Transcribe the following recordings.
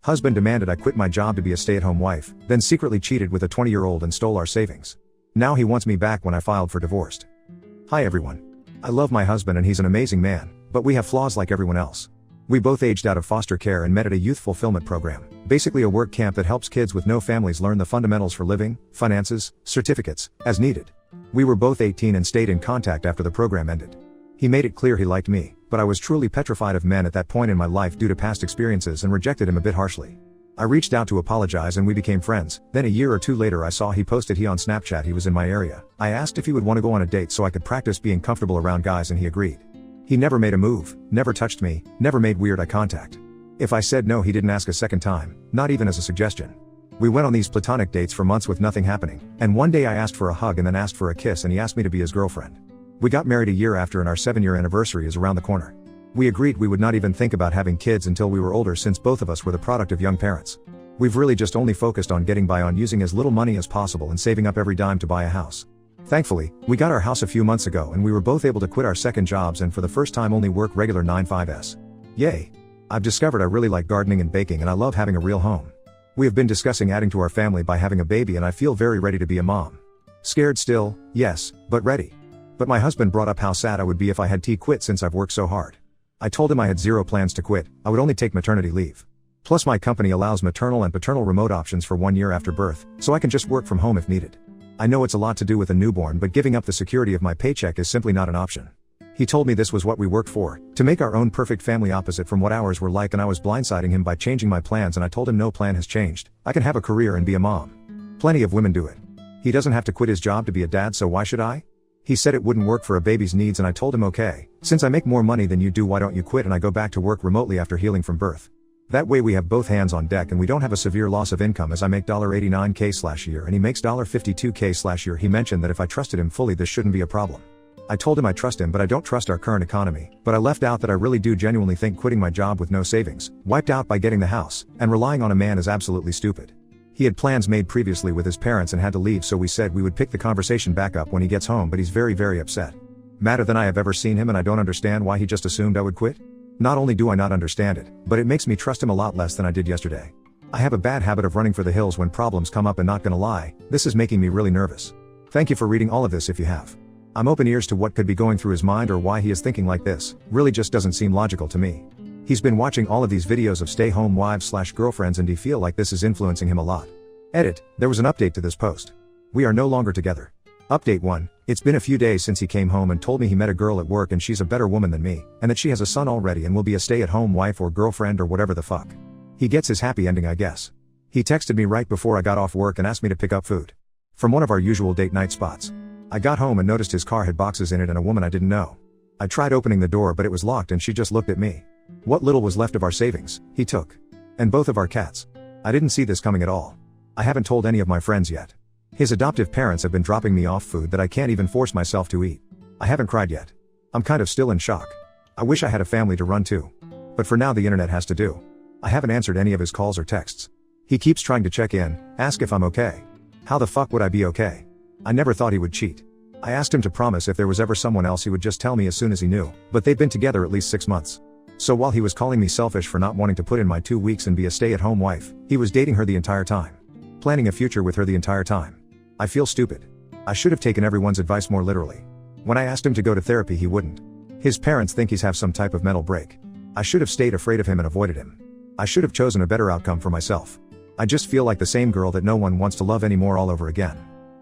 Husband demanded I quit my job to be a stay-at-home wife, then secretly cheated with a 20-year-old and stole our savings. Now he wants me back when I filed for divorce. Hi everyone. I love my husband and he's an amazing man, but we have flaws like everyone else. We both aged out of foster care and met at a youth fulfillment program, basically a work camp that helps kids with no families learn the fundamentals for living, finances, certificates, as needed. We were both 18 and stayed in contact after the program ended. He made it clear he liked me, but I was truly petrified of men at that point in my life due to past experiences and rejected him a bit harshly. I reached out to apologize and we became friends. Then a year or two later I saw he posted on Snapchat he was in my area. I asked if he would want to go on a date so I could practice being comfortable around guys and he agreed. He never made a move, never touched me, never made weird eye contact. If I said no he didn't ask a second time, not even as a suggestion. We went on these platonic dates for months with nothing happening, and one day I asked for a hug and then asked for a kiss and he asked me to be his girlfriend. We got married a year after and our 7-year anniversary is around the corner. We agreed we would not even think about having kids until we were older since both of us were the product of young parents. We've really just only focused on getting by on using as little money as possible and saving up every dime to buy a house. Thankfully, we got our house a few months ago and we were both able to quit our second jobs and for the first time only work regular 9-to-5s. Yay! I've discovered I really like gardening and baking and I love having a real home. We have been discussing adding to our family by having a baby and I feel very ready to be a mom. Scared still, yes, but ready. But my husband brought up how sad I would be if I had to quit since I've worked so hard. I told him I had zero plans to quit, I would only take maternity leave. Plus my company allows maternal and paternal remote options for 1 year after birth, so I can just work from home if needed. I know it's a lot to do with a newborn but giving up the security of my paycheck is simply not an option. He told me this was what we worked for, to make our own perfect family opposite from what ours were like and I was blindsiding him by changing my plans and I told him no plan has changed, I can have a career and be a mom. Plenty of women do it. He doesn't have to quit his job to be a dad so why should I? He said it wouldn't work for a baby's needs and I told him okay, since I make more money than you do why don't you quit and I go back to work remotely after healing from birth. That way we have both hands on deck and we don't have a severe loss of income as I make $89K/year and he makes $52K/year. He mentioned that if I trusted him fully this shouldn't be a problem. I told him I trust him but I don't trust our current economy, but I left out that I really do genuinely think quitting my job with no savings, wiped out by getting the house, and relying on a man is absolutely stupid. He had plans made previously with his parents and had to leave so we said we would pick the conversation back up when he gets home but he's very upset. Madder than I have ever seen him and I don't understand why he just assumed I would quit. Not only do I not understand it, but it makes me trust him a lot less than I did yesterday. I have a bad habit of running for the hills when problems come up and not gonna lie, this is making me really nervous. Thank you for reading all of this if you have. I'm open ears to what could be going through his mind or why he is thinking like this, really just doesn't seem logical to me. He's been watching all of these videos of stay-home wives/girlfriends and I feel like this is influencing him a lot. Edit, there was an update to this post. We are no longer together. Update 1, it's been a few days since he came home and told me he met a girl at work and she's a better woman than me, and that she has a son already and will be a stay-at-home wife or girlfriend or whatever the fuck. He gets his happy ending I guess. He texted me right before I got off work and asked me to pick up food from one of our usual date night spots. I got home and noticed his car had boxes in it and a woman I didn't know. I tried opening the door but it was locked and she just looked at me. What little was left of our savings, he took. And both of our cats. I didn't see this coming at all. I haven't told any of my friends yet. His adoptive parents have been dropping me off food that I can't even force myself to eat. I haven't cried yet. I'm kind of still in shock. I wish I had a family to run to. But for now the internet has to do. I haven't answered any of his calls or texts. He keeps trying to check in, ask if I'm okay. How the fuck would I be okay? I never thought he would cheat. I asked him to promise if there was ever someone else he would just tell me as soon as he knew, but they've been together at least 6 months. So while he was calling me selfish for not wanting to put in my 2 weeks and be a stay-at-home wife, he was dating her the entire time. Planning a future with her the entire time. I feel stupid. I should have taken everyone's advice more literally. When I asked him to go to therapy he wouldn't. His parents think he's have some type of mental break. I should have stayed afraid of him and avoided him. I should have chosen a better outcome for myself. I just feel like the same girl that no one wants to love anymore all over again.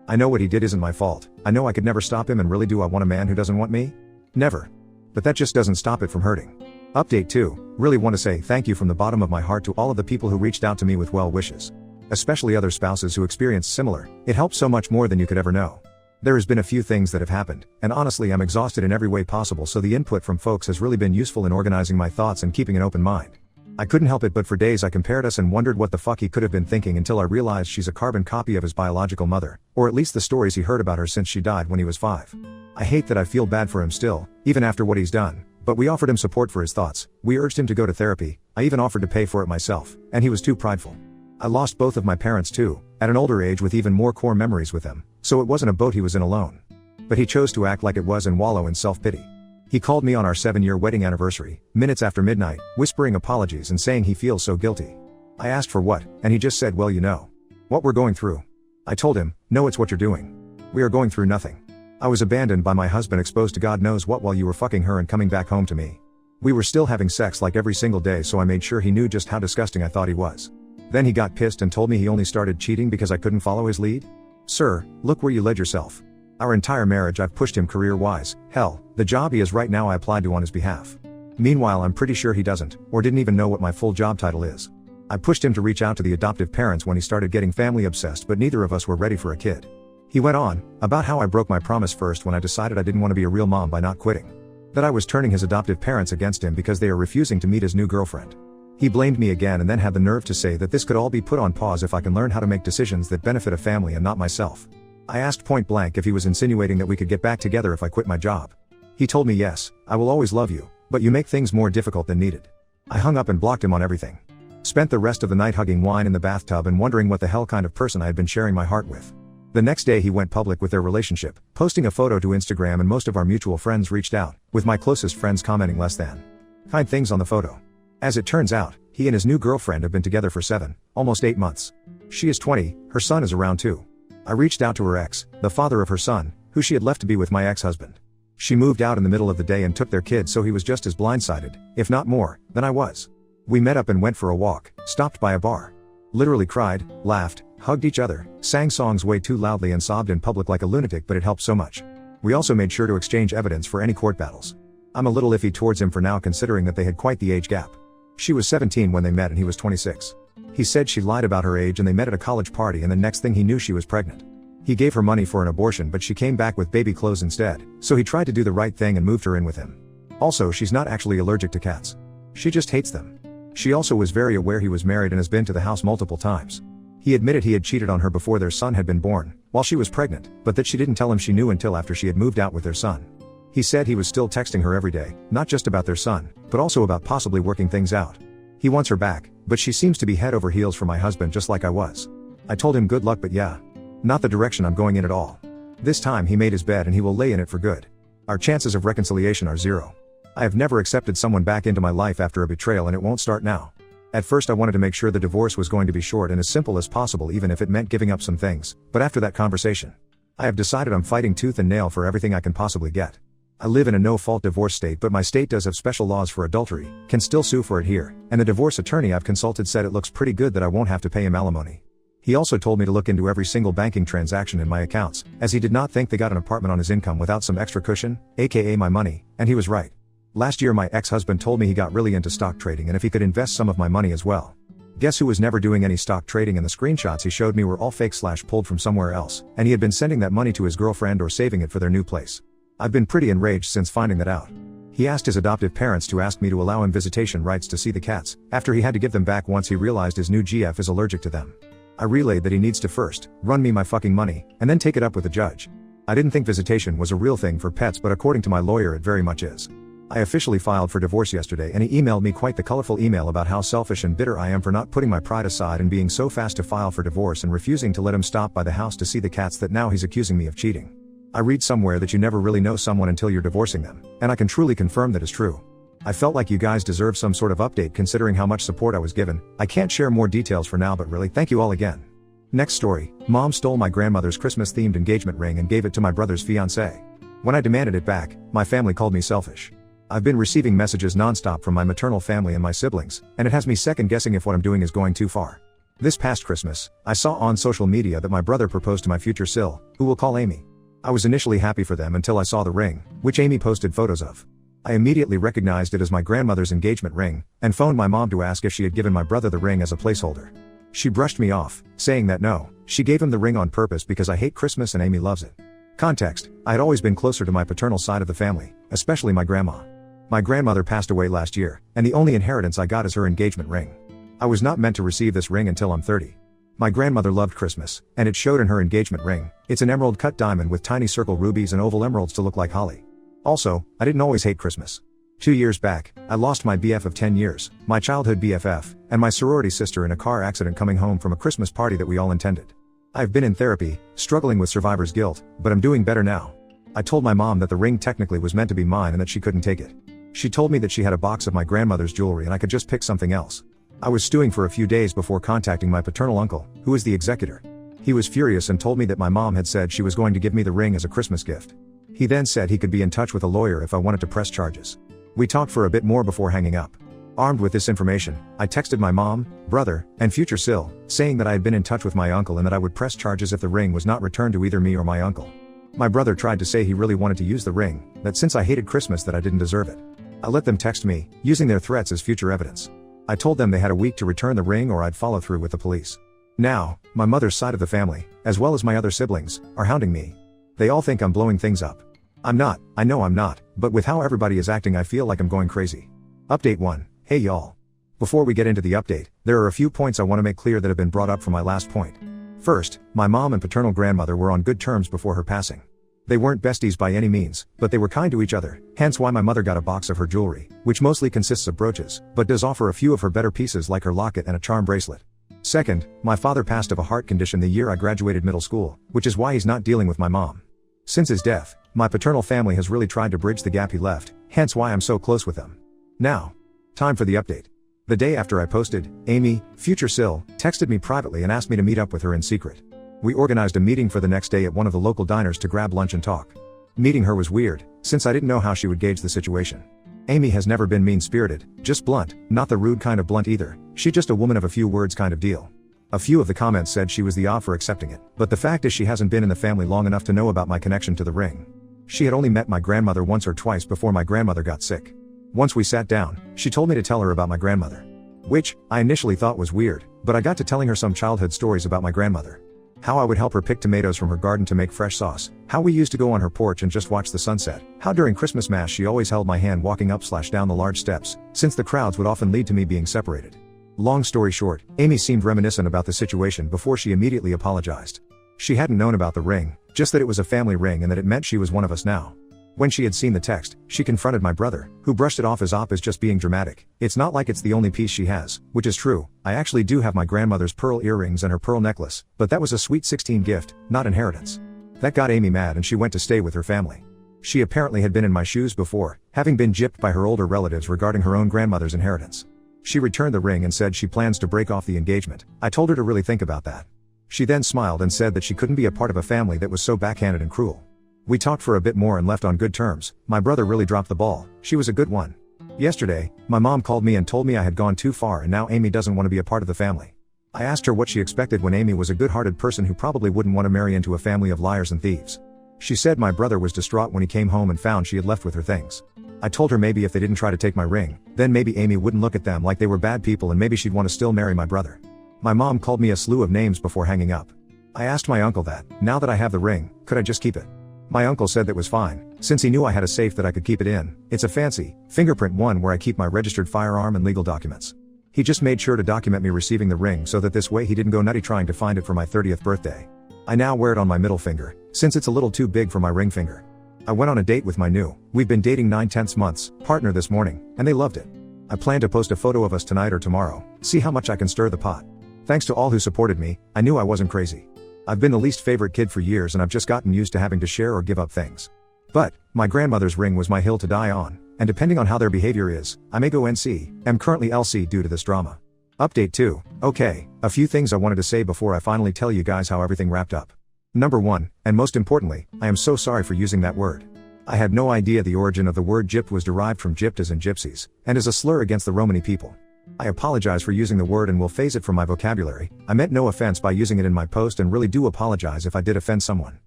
I know what he did isn't my fault, I know I could never stop him and really do I want a man who doesn't want me? Never. But that just doesn't stop it from hurting. Update 2, really want to say thank you from the bottom of my heart to all of the people who reached out to me with well wishes. Especially other spouses who experienced similar, it helps so much more than you could ever know. There has been a few things that have happened, and honestly I'm exhausted in every way possible so the input from folks has really been useful in organizing my thoughts and keeping an open mind. I couldn't help it but for days I compared us and wondered what the fuck he could have been thinking until I realized she's a carbon copy of his biological mother, or at least the stories he heard about her since she died when he was 5. I hate that I feel bad for him still, even after what he's done, but we offered him support for his thoughts, we urged him to go to therapy, I even offered to pay for it myself, and he was too prideful. I lost both of my parents too, at an older age with even more core memories with them, so it wasn't a boat he was in alone. But he chose to act like it was and wallow in self-pity. He called me on our 7-year wedding anniversary, minutes after midnight, whispering apologies and saying he feels so guilty. I asked for what, and he just said, well, you know. What we're going through. I told him, no, it's what you're doing. We are going through nothing. I was abandoned by my husband, exposed to God knows what while you were fucking her and coming back home to me. We were still having sex like every single day, so I made sure he knew just how disgusting I thought he was. Then he got pissed and told me he only started cheating because I couldn't follow his lead? Sir, look where you led yourself. Our entire marriage I've pushed him career-wise, hell, the job he is right now I applied to on his behalf. Meanwhile I'm pretty sure he doesn't, or didn't even know what my full job title is. I pushed him to reach out to the adoptive parents when he started getting family obsessed, but neither of us were ready for a kid. He went on, about how I broke my promise first when I decided I didn't want to be a real mom by not quitting. That I was turning his adoptive parents against him because they are refusing to meet his new girlfriend. He blamed me again and then had the nerve to say that this could all be put on pause if I can learn how to make decisions that benefit a family and not myself. I asked point blank if he was insinuating that we could get back together if I quit my job. He told me yes, I will always love you, but you make things more difficult than needed. I hung up and blocked him on everything. Spent the rest of the night hugging wine in the bathtub and wondering what the hell kind of person I had been sharing my heart with. The next day he went public with their relationship, posting a photo to Instagram, and most of our mutual friends reached out, with my closest friends commenting less than kind things on the photo. As it turns out, he and his new girlfriend have been together for 7, almost 8 months. She is 20, her son is around 2. I reached out to her ex, the father of her son, who she had left to be with my ex-husband. She moved out in the middle of the day and took their kid, so he was just as blindsided, if not more, than I was. We met up and went for a walk, stopped by a bar. Literally cried, laughed, hugged each other, sang songs way too loudly and sobbed in public like a lunatic, but it helped so much. We also made sure to exchange evidence for any court battles. I'm a little iffy towards him for now, considering that they had quite the age gap. She was 17 when they met and he was 26. He said she lied about her age and they met at a college party, and the next thing he knew she was pregnant. He gave her money for an abortion, but she came back with baby clothes instead, so he tried to do the right thing and moved her in with him. Also, she's not actually allergic to cats. She just hates them. She also was very aware he was married and has been to the house multiple times. He admitted he had cheated on her before their son had been born, while she was pregnant, but that she didn't tell him she knew until after she had moved out with their son. He said he was still texting her every day, not just about their son, but also about possibly working things out. He wants her back, but she seems to be head over heels for my husband, just like I was. I told him good luck, but yeah, not the direction I'm going in at all. This time he made his bed and he will lay in it for good. Our chances of reconciliation are 0. I have never accepted someone back into my life after a betrayal, and it won't start now. At first I wanted to make sure the divorce was going to be short and as simple as possible, even if it meant giving up some things, but after that conversation, I have decided I'm fighting tooth and nail for everything I can possibly get. I live in a no-fault divorce state, but my state does have special laws for adultery, can still sue for it here, and the divorce attorney I've consulted said it looks pretty good that I won't have to pay him alimony. He also told me to look into every single banking transaction in my accounts, as he did not think they got an apartment on his income without some extra cushion, aka my money, and he was right. Last year my ex-husband told me he got really into stock trading and if he could invest some of my money as well. Guess who was never doing any stock trading, and the screenshots he showed me were all fake / pulled from somewhere else, and he had been sending that money to his girlfriend or saving it for their new place. I've been pretty enraged since finding that out. He asked his adoptive parents to ask me to allow him visitation rights to see the cats, after he had to give them back once he realized his new GF is allergic to them. I relayed that he needs to first run me my fucking money, and then take it up with the judge. I didn't think visitation was a real thing for pets, but according to my lawyer it very much is. I officially filed for divorce yesterday, and he emailed me quite the colorful email about how selfish and bitter I am for not putting my pride aside and being so fast to file for divorce and refusing to let him stop by the house to see the cats, that now he's accusing me of cheating. I read somewhere that you never really know someone until you're divorcing them, and I can truly confirm that is true. I felt like you guys deserve some sort of update considering how much support I was given. I can't share more details for now, but really thank you all again. Next story. Mom stole my grandmother's Christmas-themed engagement ring and gave it to my brother's fiancée. When I demanded it back, my family called me selfish. I've been receiving messages nonstop from my maternal family and my siblings, and it has me second-guessing if what I'm doing is going too far. This past Christmas, I saw on social media that my brother proposed to my future Sil, who we'll call Amy. I was initially happy for them until I saw the ring, which Amy posted photos of. I immediately recognized it as my grandmother's engagement ring, and phoned my mom to ask if she had given my brother the ring as a placeholder. She brushed me off, saying that no, she gave him the ring on purpose because I hate Christmas and Amy loves it. Context: I had always been closer to my paternal side of the family, especially my grandma. My grandmother passed away last year, and the only inheritance I got is her engagement ring. I was not meant to receive this ring until I'm 30. My grandmother loved Christmas, and it showed in her engagement ring. It's an emerald cut diamond with tiny circle rubies and oval emeralds to look like holly. Also, I didn't always hate Christmas. 2 years back, I lost my BF of 10 years, my childhood BFF, and my sorority sister in a car accident coming home from a Christmas party that we all attended. I've been in therapy, struggling with survivor's guilt, but I'm doing better now. I told my mom that the ring technically was meant to be mine and that she couldn't take it. She told me that she had a box of my grandmother's jewelry and I could just pick something else. I was stewing for a few days before contacting my paternal uncle, who is the executor. He was furious and told me that my mom had said she was going to give me the ring as a Christmas gift. He then said he could be in touch with a lawyer if I wanted to press charges. We talked for a bit more before hanging up. Armed with this information, I texted my mom, brother, and future Sil, saying that I had been in touch with my uncle and that I would press charges if the ring was not returned to either me or my uncle. My brother tried to say he really wanted to use the ring, that since I hated Christmas that I didn't deserve it. I let them text me, using their threats as future evidence. I told them they had a week to return the ring or I'd follow through with the police. Now, my mother's side of the family, as well as my other siblings, are hounding me. They all think I'm blowing things up. I'm not, I know I'm not, but with how everybody is acting I feel like I'm going crazy. Update 1. Hey y'all. Before we get into the update, there are a few points I want to make clear that have been brought up from my last point. First, my mom and paternal grandmother were on good terms before her passing. They weren't besties by any means, but they were kind to each other, hence why my mother got a box of her jewelry, which mostly consists of brooches, but does offer a few of her better pieces like her locket and a charm bracelet. Second, my father passed of a heart condition the year I graduated middle school, which is why he's not dealing with my mom. Since his death, my paternal family has really tried to bridge the gap he left, hence why I'm so close with them. Now, time for the update. The day after I posted, Amy, future Sil, texted me privately and asked me to meet up with her in secret. We organized a meeting for the next day at one of the local diners to grab lunch and talk. Meeting her was weird, since I didn't know how she would gauge the situation. Amy has never been mean-spirited, just blunt, not the rude kind of blunt either, she just a woman of a few words kind of deal. A few of the comments said she was the odd for accepting it, but the fact is she hasn't been in the family long enough to know about my connection to the ring. She had only met my grandmother once or twice before my grandmother got sick. Once we sat down, she told me to tell her about my grandmother. Which, I initially thought was weird, but I got to telling her some childhood stories about my grandmother. How I would help her pick tomatoes from her garden to make fresh sauce, how we used to go on her porch and just watch the sunset, how during Christmas mass she always held my hand walking up/down the large steps, since the crowds would often lead to me being separated. Long story short, Amy seemed reminiscent about the situation before she immediately apologized. She hadn't known about the ring, just that it was a family ring and that it meant she was one of us now. When she had seen the text, she confronted my brother, who brushed it off as just being dramatic. It's not like it's the only piece she has, which is true. I actually do have my grandmother's pearl earrings and her pearl necklace, but that was a sweet 16 gift, not inheritance. That got Amy mad and she went to stay with her family. She apparently had been in my shoes before, having been gypped by her older relatives regarding her own grandmother's inheritance. She returned the ring and said she plans to break off the engagement. I told her to really think about that. She then smiled and said that she couldn't be a part of a family that was so backhanded and cruel. We talked for a bit more and left on good terms. My brother really dropped the ball, she was a good one. Yesterday, my mom called me and told me I had gone too far and now Amy doesn't want to be a part of the family. I asked her what she expected when Amy was a good-hearted person who probably wouldn't want to marry into a family of liars and thieves. She said my brother was distraught when he came home and found she had left with her things. I told her maybe if they didn't try to take my ring, then maybe Amy wouldn't look at them like they were bad people and maybe she'd want to still marry my brother. My mom called me a slew of names before hanging up. I asked my uncle that, now that I have the ring, could I just keep it? My uncle said that was fine, since he knew I had a safe that I could keep it in. It's a fancy, fingerprint one where I keep my registered firearm and legal documents. He just made sure to document me receiving the ring so that this way he didn't go nutty trying to find it for my 30th birthday. I now wear it on my middle finger, since it's a little too big for my ring finger. I went on a date with my we've been dating 9/10 months, partner this morning, and they loved it. I plan to post a photo of us tonight or tomorrow, see how much I can stir the pot. Thanks to all who supported me, I knew I wasn't crazy. I've been the least favorite kid for years and I've just gotten used to having to share or give up things. But, my grandmother's ring was my hill to die on, and depending on how their behavior is, I may go NC, am currently LC due to this drama. Update 2, okay, a few things I wanted to say before I finally tell you guys how everything wrapped up. Number 1, and most importantly, I am so sorry for using that word. I had no idea the origin of the word gypped was derived from gyptas and gypsies, and is a slur against the Romani people. I apologize for using the word and will phase it from my vocabulary. I meant no offense by using it in my post and really do apologize if I did offend someone.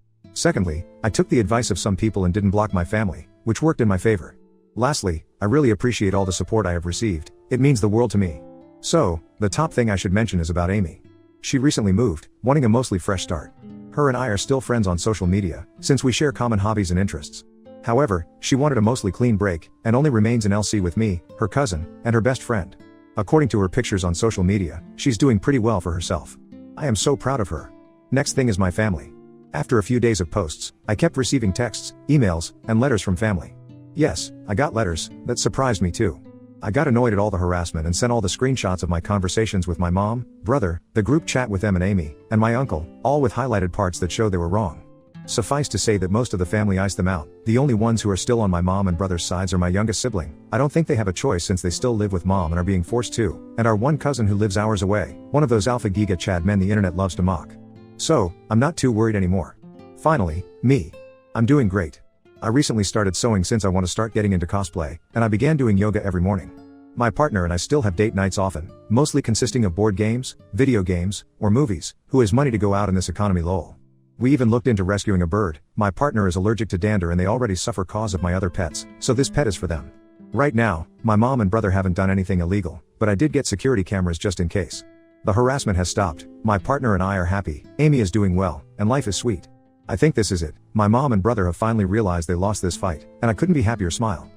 Secondly, I took the advice of some people and didn't block my family, which worked in my favor. Lastly, I really appreciate all the support I have received, it means the world to me. So, the top thing I should mention is about Amy. She recently moved, wanting a mostly fresh start. Her and I are still friends on social media, since we share common hobbies and interests. However, she wanted a mostly clean break, and only remains in LC with me, her cousin, and her best friend. According to her pictures on social media, she's doing pretty well for herself. I am so proud of her. Next thing is my family. After a few days of posts, I kept receiving texts, emails, and letters from family. Yes, I got letters, that surprised me too. I got annoyed at all the harassment and sent all the screenshots of my conversations with my mom, brother, the group chat with them and Amy, and my uncle, all with highlighted parts that show they were wrong. Suffice to say that most of the family iced them out. The only ones who are still on my mom and brother's sides are my youngest sibling. I don't think they have a choice since they still live with mom and are being forced to, and our one cousin who lives hours away, one of those alpha giga Chad men the internet loves to mock. So, I'm not too worried anymore. Finally, me. I'm doing great. I recently started sewing since I want to start getting into cosplay, and I began doing yoga every morning. My partner and I still have date nights often, mostly consisting of board games, video games, or movies. Who has money to go out in this economy lol. We even looked into rescuing a bird. My partner is allergic to dander and they already suffer cause of my other pets, so this pet is for them. Right now, my mom and brother haven't done anything illegal, but I did get security cameras just in case. The harassment has stopped, my partner and I are happy, Amy is doing well, and life is sweet. I think this is it. My mom and brother have finally realized they lost this fight, and I couldn't be happier smile.